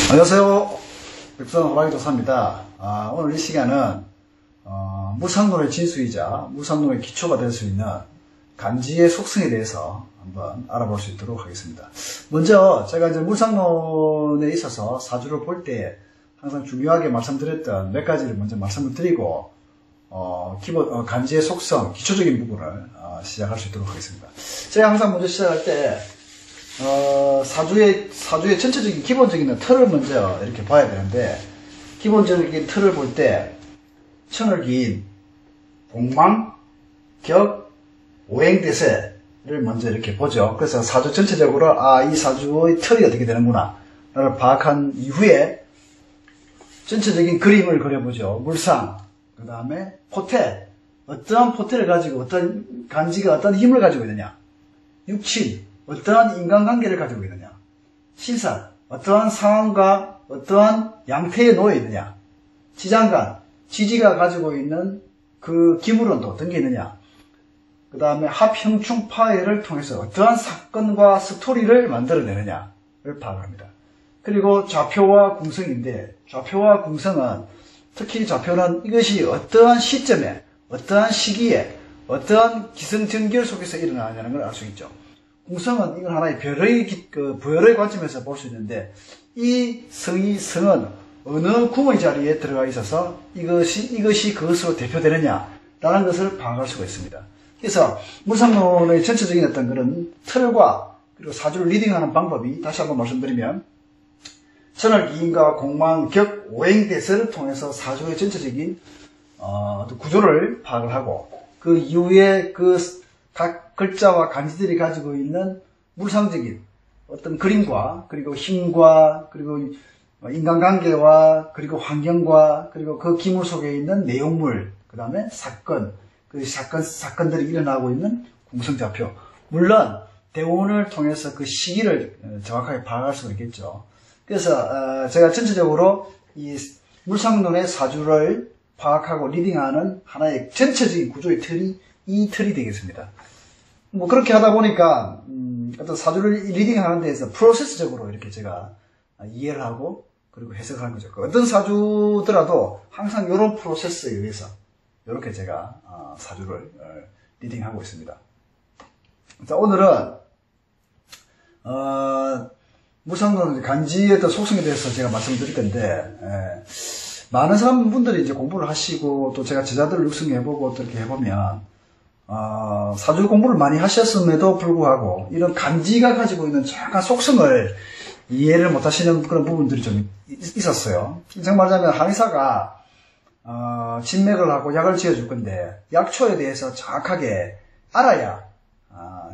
안녕하세요. 백선 호랑이 도사입니다. 오늘 이 시간은 물상론의 진수이자 물상론의 기초가 될 수 있는 간지의 속성에 대해서 한번 알아볼 수 있도록 하겠습니다. 먼저 제가 이제 물상론에 있어서 사주를 볼 때 항상 중요하게 말씀드렸던 몇 가지를 먼저 말씀을 드리고 간지의 속성, 기초적인 부분을 시작할 수 있도록 하겠습니다. 제가 항상 먼저 시작할 때 사주의 전체적인 기본적인 틀을 먼저 이렇게 봐야 되는데, 기본적인 틀을 볼 때 천을 기인 공망, 격, 오행대세를 먼저 이렇게 보죠. 그래서 사주 전체적으로 이 사주의 틀이 어떻게 되는구나 를 파악한 이후에 전체적인 그림을 그려보죠. 물상, 그 다음에 포태, 어떠한 포태를 가지고 어떤 간지가 어떤 힘을 가지고 있느냐, 육친, 어떠한 인간관계를 가지고 있느냐, 신사, 어떠한 상황과 어떠한 양태에 놓여 있느냐, 지장간, 지지가 가지고 있는 그 기물은 또 어떤 게 있느냐, 그 다음에 합형충파해를 통해서 어떠한 사건과 스토리를 만들어내느냐를 파악합니다. 그리고 좌표와 궁성인데, 좌표와 궁성은 특히 좌표는 이것이 어떠한 시점에, 어떠한 시기에, 어떠한 기승전결 속에서 일어나느냐는 걸 알 수 있죠. 궁성은 이건 하나의 부열의 관점에서 볼 수 있는데, 이 성은 어느 궁의 자리에 들어가 있어서 이것이 그것으로 대표되느냐라는 것을 파악할 수가 있습니다. 그래서 물상론의 전체적인 어떤 그런 틀과 그리고 사주를 리딩하는 방법이, 다시 한번 말씀드리면, 천을 기인과 공망, 격, 오행대세를 통해서 사주의 전체적인 구조를 파악을 하고, 그 이후에 각 글자와 간지들이 가지고 있는 물상적인 어떤 그림과, 그리고 힘과, 그리고 인간관계와, 그리고 환경과, 그리고 그 기물 속에 있는 내용물, 그 다음에 사건, 사건들이 일어나고 있는 궁성좌표. 물론 대운을 통해서 그 시기를 정확하게 파악할 수가 있겠죠. 그래서 제가 전체적으로 이 물상론의 사주를 파악하고 리딩하는 하나의 전체적인 구조의 틀이 이 틀이 되겠습니다. 그렇게 하다 보니까 어떤 사주를 리딩하는 데에서 프로세스적으로 이렇게 제가 이해를 하고 그리고 해석을 하는 거죠. 어떤 사주더라도 항상 이런 프로세스에 의해서 이렇게 제가 사주를 리딩하고 있습니다. 자, 오늘은 물상론 간지의 어떤 속성에 대해서 제가 말씀드릴 건데, 많은 사람분들이 이제 공부를 하시고 또 제가 제자들을 육성해보고 또 이렇게 해보면 사주 공부를 많이 하셨음에도 불구하고 이런 간지가 가지고 있는 정확한 속성을 이해를 못하시는 그런 부분들이 좀 있었어요. 정말 말하자면 한의사가 진맥을 하고 약을 지어줄 건데 약초에 대해서 정확하게 알아야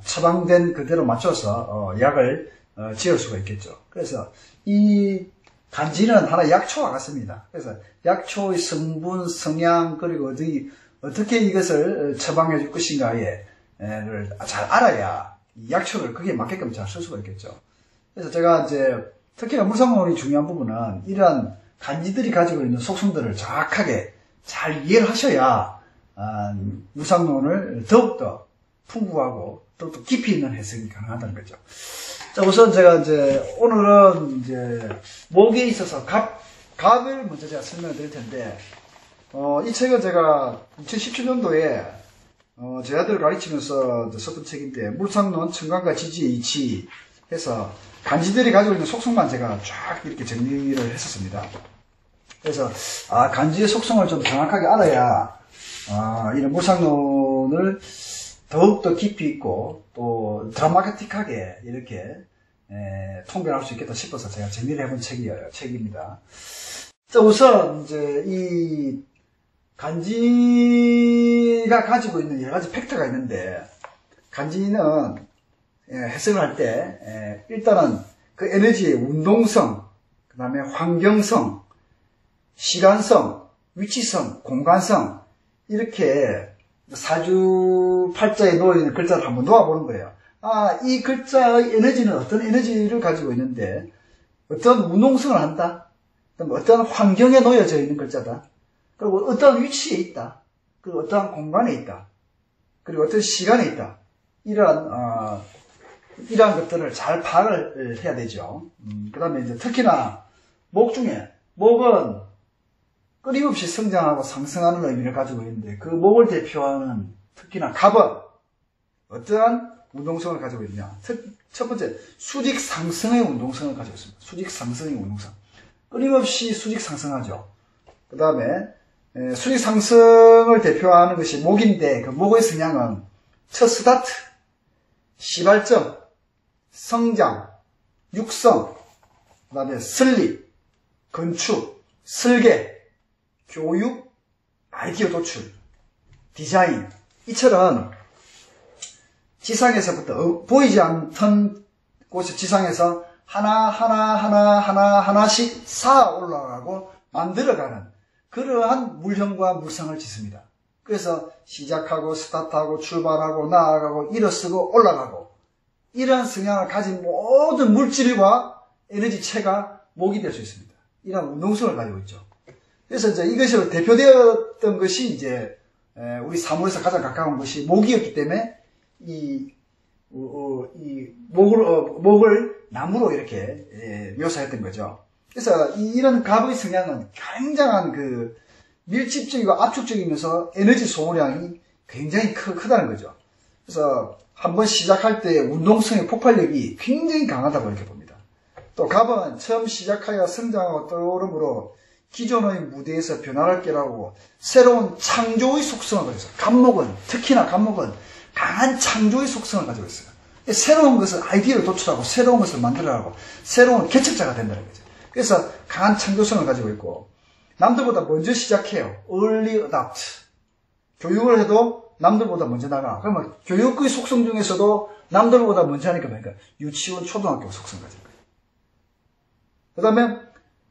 처방된 그대로 맞춰서 약을 지을 수가 있겠죠. 그래서 이 간지는 하나의 약초와 같습니다. 그래서 약초의 성분, 성향, 그리고 어떻게 이것을 처방해 줄 것인가를 잘 알아야 이 약초를 거기에 맞게끔 잘 쓸 수가 있겠죠. 그래서 제가 이제 특히나 물상론이 중요한 부분은 이러한 간지들이 가지고 있는 속성들을 정확하게 잘 이해를 하셔야 물상론을 더욱더 풍부하고 더욱더 깊이 있는 해석이 가능하다는 거죠. 자, 우선 제가 이제 오늘은 이제 목에 있어서 갑을 먼저 제가 설명을 드릴 텐데, 이 책은 제가 2017년도에 제자들을 가르치면서 썼던 책인데, 물상론 천간과 지지의 이치 해서 간지들이 가지고 있는 속성만 제가 쫙 이렇게 정리를 했었습니다. 그래서 간지의 속성을 좀 정확하게 알아야 이런 물상론을 더욱더 깊이 있고 또 드라마틱하게 이렇게 통변할 수 있겠다 싶어서 제가 정리를 해본 책입니다. 자, 우선 이제 이 간지가 가지고 있는 여러 가지 팩터가 있는데, 간지는 해석을 할 때 일단은 그 에너지의 운동성, 그 다음에 환경성, 시간성, 위치성, 공간성, 이렇게 사주 팔자에 놓여있는 글자를 한번 놓아보는 거예요. 이 글자의 에너지는 어떤 에너지를 가지고 있는데, 어떤 운동성을 한다, 어떤 환경에 놓여져 있는 글자다, 그리고 어떤 위치에 있다, 그리고 어떠한 공간에 있다, 그리고 어떤 시간에 있다, 이러한 것들을 잘 파악을 해야 되죠. 그 다음에 이제 특히나 목 중에, 목은 끊임없이 성장하고 상승하는 의미를 가지고 있는데, 그 목을 대표하는 특히나 갑은 어떠한 운동성을 가지고 있냐. 첫 번째, 수직 상승의 운동성을 가지고 있습니다. 수직 상승의 운동성. 끊임없이 수직 상승하죠. 그 다음에 수직 상승을 대표하는 것이 목인데, 그 목의 성향은 첫 스타트, 시발점, 성장, 육성, 그 다음에 설립, 건축, 설계, 교육, 아이디어 도출, 디자인, 이처럼 지상에서부터 보이지 않던 곳에 지상에서 하나씩 쌓아 올라가고 만들어가는 그러한 물형과 물상을 짓습니다. 그래서 시작하고 스타트하고 출발하고 나아가고 일어서고 올라가고 이러한 성향을 가진 모든 물질과 에너지체가 목이 될 수 있습니다. 이러한 운동성을 가지고 있죠. 그래서 이제 이것이 대표되었던 것이 이제 우리 사물에서 가장 가까운 것이 목이었기 때문에 이 목을 나무로 이렇게 묘사했던 거죠. 그래서 이런 갑의 성향은 굉장한 그 밀집적이고 압축적이면서 에너지 소모량이 굉장히 크다는 거죠. 그래서 한번 시작할 때 운동성의 폭발력이 굉장히 강하다고 이렇게 봅니다. 또 갑은 처음 시작하여 성장하고 떠오름으로 기존의 무대에서 변화를 깨라고 새로운 창조의 속성을 가지고 있어요. 갑목은, 특히나 갑목은 강한 창조의 속성을 가지고 있어요. 새로운 것을 아이디어를 도출하고 새로운 것을 만들어가고 새로운 개척자가 된다는 거죠. 그래서 강한 창조성을 가지고 있고 남들보다 먼저 시작해요. early adopt. 교육을 해도 남들보다 먼저 나가. 그러면 교육의 속성 중에서도 남들보다 먼저 하니까 그러니까 유치원, 초등학교 속성을 가지고 있어요. 그 다음에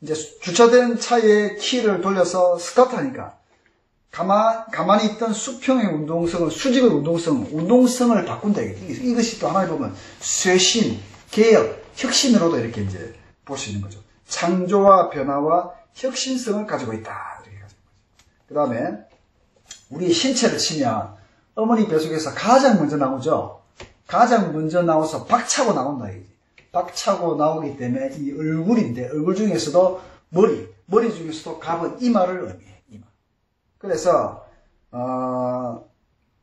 이제 주차된 차에 키를 돌려서 스타트하니까 가만히 있던 수평의 운동성을, 수직의 운동성을 바꾼다. 이것이 또 하나에 보면 쇄신, 개혁, 혁신으로도 이렇게 이제 볼 수 있는 거죠. 창조와 변화와 혁신성을 가지고 있다. 이렇게 가지고 있죠. 그 다음에 우리 신체를 치면 어머니 뱃속에서 가장 먼저 나오죠. 가장 먼저 나와서 박차고 나온다. 박차고 나오기 때문에 이 얼굴인데 얼굴 중에서도 머리 중에서도 갑은 이마를 의미해. 이마. 그래서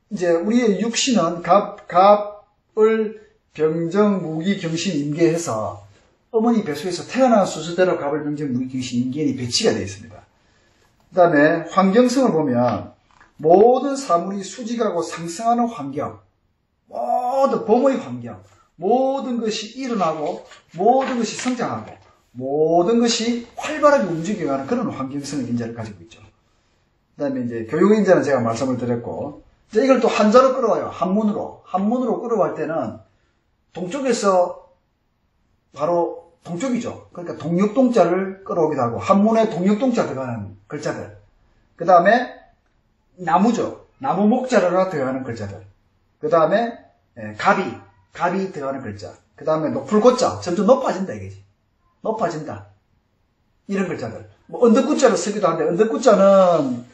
이제 우리의 육신은 갑을 병정, 무기, 경신, 임계해서 어머니 뱃속에서 태어난 순서대로 갑을, 병정, 무기, 경신, 임계인이 배치가 되어 있습니다. 그 다음에 환경성을 보면 모든 사물이 수직하고 상승하는 환경, 모든 봄의 환경, 모든 것이 일어나고 모든 것이 성장하고 모든 것이 활발하게 움직여가는 그런 환경성의 인자를 가지고 있죠. 그 다음에 이제 교육의 인자는 제가 말씀을 드렸고, 이제 이걸 또 한자로 끌어와요. 한문으로 끌어갈 때는 동쪽에서 바로 동쪽이죠. 그러니까 동육동자를 끌어오기도 하고 한문에 동육동자 들어가는 글자들, 그 다음에 나무죠. 나무 목자가 들어가는 글자들, 그 다음에 갑이 들어가는 글자, 그 다음에 높을 고자, 점점 높아진다 이거지. 높아진다. 이런 글자들. 뭐 언덕구자를 쓰기도 하는데 언덕구자는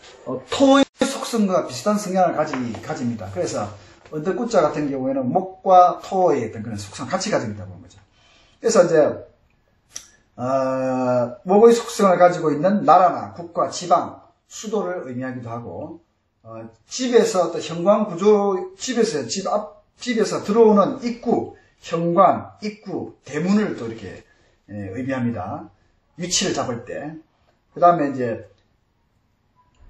토의 속성과 비슷한 성향을 가집니다. 그래서 언덕구자 같은 경우에는 목과 토의 어떤 그런 속성 같이 가지고 있다고 하는 거죠. 그래서 이제 목의 속성을 가지고 있는 나라나 국가, 지방, 수도를 의미하기도 하고, 집에서 어떤 현관 구조, 집에서 들어오는 입구, 현관, 입구, 대문을 또 이렇게 의미합니다. 위치를 잡을 때. 그 다음에 이제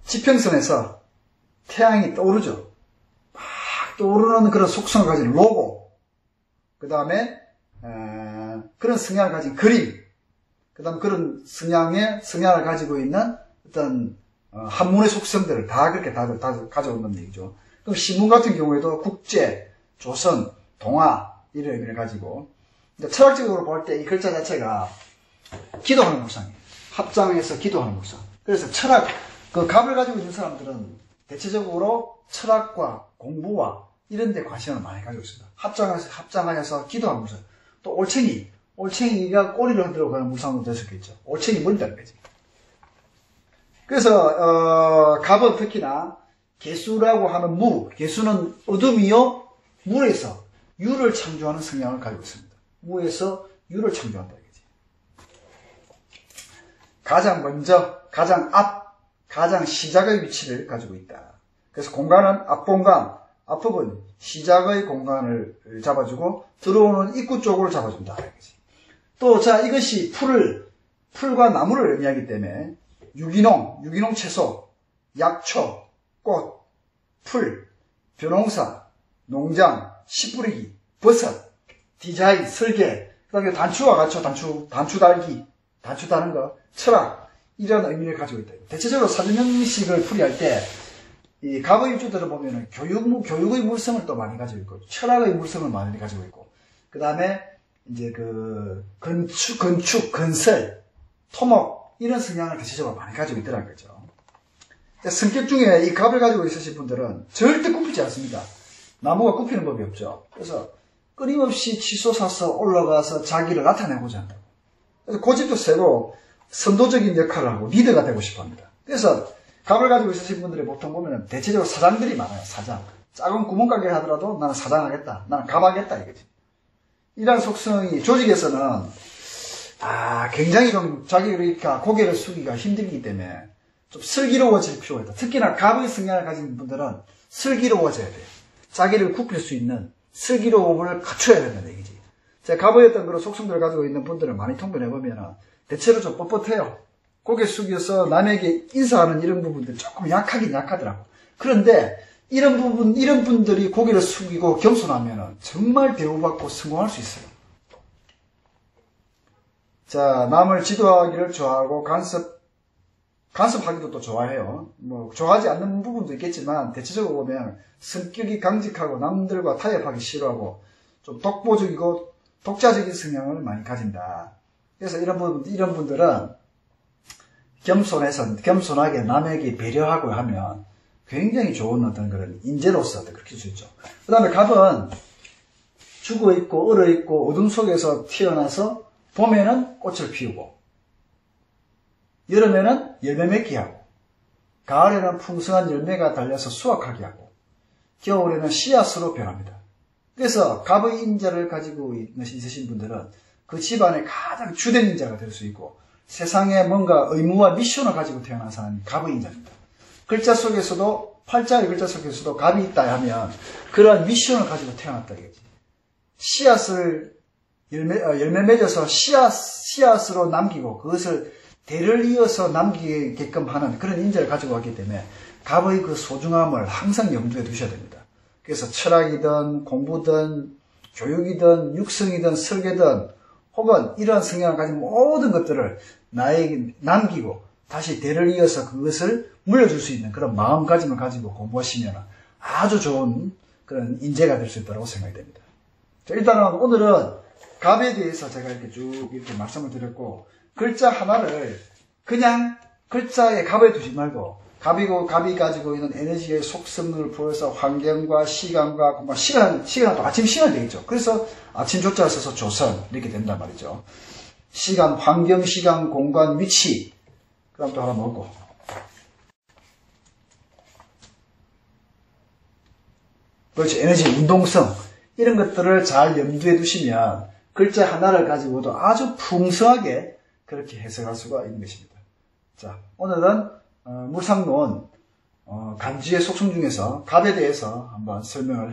지평선에서 태양이 떠오르죠. 막 떠오르는 그런 속성을 가진 로고, 그 다음에 그런 성향을 가진 그림, 그 다음 그런 성향을 가지고 있는 어떤 한문의 속성들을 다 그렇게 다 가져온다는 얘기죠. 그럼 신문 같은 경우에도 국제, 조선, 동화 이런 의미를 가지고, 철학적으로 볼 때 이 글자 자체가 기도하는 물상이에요. 합장해서 기도하는 물상. 그래서 철학, 그 갑을 가지고 있는 사람들은 대체적으로 철학과 공부와 이런 데 관심을 많이 가지고 있습니다. 합장하여서 기도하는 물상. 또 올챙이가 꼬리를 흔들어 가는 물상으로 될 수 있겠죠. 올챙이 머리다는 거지. 그래서 갑은 특히나 개수라고 하는 개수는 어둠이요 물에서 유를 창조하는 성향을 가지고 있습니다. 무에서 유를 창조한다 이거지. 가장 먼저, 가장 앞, 가장 시작의 위치를 가지고 있다. 그래서 공간은 앞공간, 앞부분, 시작의 공간을 잡아주고 들어오는 입구 쪽을 잡아준다. 또, 자, 이것이 풀과 나무를 의미하기 때문에 유기농 채소, 약초, 꽃, 풀, 벼농사, 농장, 씨 뿌리기, 버섯, 디자인, 설계, 그 다음에 단추와 같죠. 단추 달기, 단추 다는 거, 철학, 이런 의미를 가지고 있다. 대체적으로 사주 형식을 풀이할 때, 이 갑의 일주들을 보면은 교육의 물성을 또 많이 가지고 있고, 철학의 물성을 많이 가지고 있고, 그 다음에 이제 건축, 건설, 토목, 이런 성향을 대체적으로 많이 가지고 있더라는 거죠. 성격 중에 이 갑을 가지고 있으신 분들은 절대 굽히지 않습니다. 나무가 굽히는 법이 없죠. 그래서 끊임없이 치솟아서 올라가서 자기를 나타내고자 한다고. 그래서 고집도 세고 선도적인 역할을 하고 리더가 되고 싶어 합니다. 그래서 갑을 가지고 있으신 분들이 보통 보면 대체적으로 사장들이 많아요. 사장. 작은 구멍가게 하더라도 나는 사장하겠다. 나는 갑하겠다 이거지. 이런 속성이 조직에서는 굉장히 좀 자기가 고개를 숙이기가 힘들기 때문에 좀 슬기로워질 필요가 있다. 특히나 갑의 성향을 가진 분들은 슬기로워져야 돼요. 자기를 굽힐 수 있는 슬기로움을 갖춰야 된다는 얘기지. 제가 갑의 어떤 그런 속성들을 가지고 있는 분들을 많이 통변해보면 대체로 좀 뻣뻣해요. 고개 숙여서 남에게 인사하는 이런 부분들 조금 약하긴 약하더라고. 그런데 이런 분들이 고개를 숙이고 겸손하면 정말 대우받고 성공할 수 있어요. 자, 남을 지도하기를 좋아하고 간섭하기도 또 좋아해요. 좋아하지 않는 부분도 있겠지만, 대체적으로 보면 성격이 강직하고 남들과 타협하기 싫어하고, 좀 독보적이고 독자적인 성향을 많이 가진다. 그래서 이런 분들은 겸손하게 남에게 배려하고 하면 굉장히 좋은 어떤 그런 인재로서 그렇게 할 수 있죠. 그 다음에 갑은 죽어있고, 얼어있고, 어둠 속에서 태어나서 봄에는 꽃을 피우고, 여름에는 열매 맺게 하고, 가을에는 풍성한 열매가 달려서 수확하게 하고, 겨울에는 씨앗으로 변합니다. 그래서 갑의 인자를 가지고 있으신 분들은 그 집안의 가장 주된 인자가 될 수 있고, 세상에 뭔가 의무와 미션을 가지고 태어난 사람이 갑의 인자입니다. 팔자의 글자 속에서도 갑이 있다 하면 그런 미션을 가지고 태어났다 이거지. 씨앗을 열매 맺어서 씨앗으로 남기고 그것을 대를 이어서 남기게끔 하는 그런 인재를 가지고 왔기 때문에 갑의 그 소중함을 항상 염두에 두셔야 됩니다. 그래서 철학이든 공부든 교육이든 육성이든 설계든 혹은 이런 성향을 가진 모든 것들을 나에게 남기고 다시 대를 이어서 그것을 물려줄 수 있는 그런 마음가짐을 가지고 공부하시면 아주 좋은 그런 인재가 될 수 있다고 생각이 됩니다. 자, 일단은 오늘은 갑에 대해서 제가 이렇게 말씀을 드렸고, 글자 하나를 그냥 글자에 갑에 두지 말고 갑이 가지고 있는 에너지의 속성을 보여서 환경과 시간과 시간은 또 아침 시간이 되겠죠. 그래서 아침 조자를 써서 조선 이렇게 된단 말이죠. 시간, 환경, 시간, 공간, 위치. 그다음 또 하나 먹고. 그렇지. 에너지, 운동성. 이런 것들을 잘 염두에 두시면 글자 하나를 가지고도 아주 풍성하게 그렇게 해석할 수가 있는 것입니다. 자, 오늘은 물상론 간주의 속성 중에서 갑에 대해서 한번 설명을